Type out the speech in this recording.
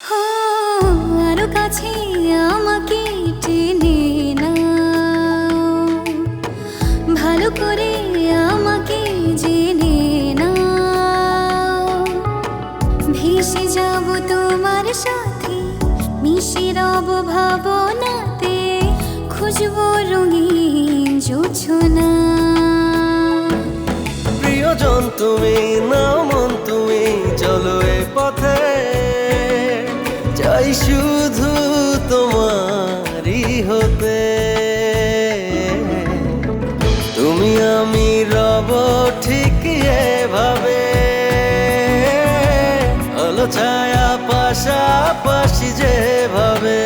হো, আরো কাছে আমাকে টেনে নাও, ভালো করে আমাকে জেনে নাও। ভেসে যাব তোমার সাথে, মিশে রব ভাবনাতে, খুঁজবো রঙিন জোছনা। প্রিয়জন তুমি, নাও মন তুমি, চলো এ পথে, চাই শুধু তোমারই হতে। তুমি আমি রব ঠিক এভাবে, আলো ছায়া পাশাপাশি যেভাবে।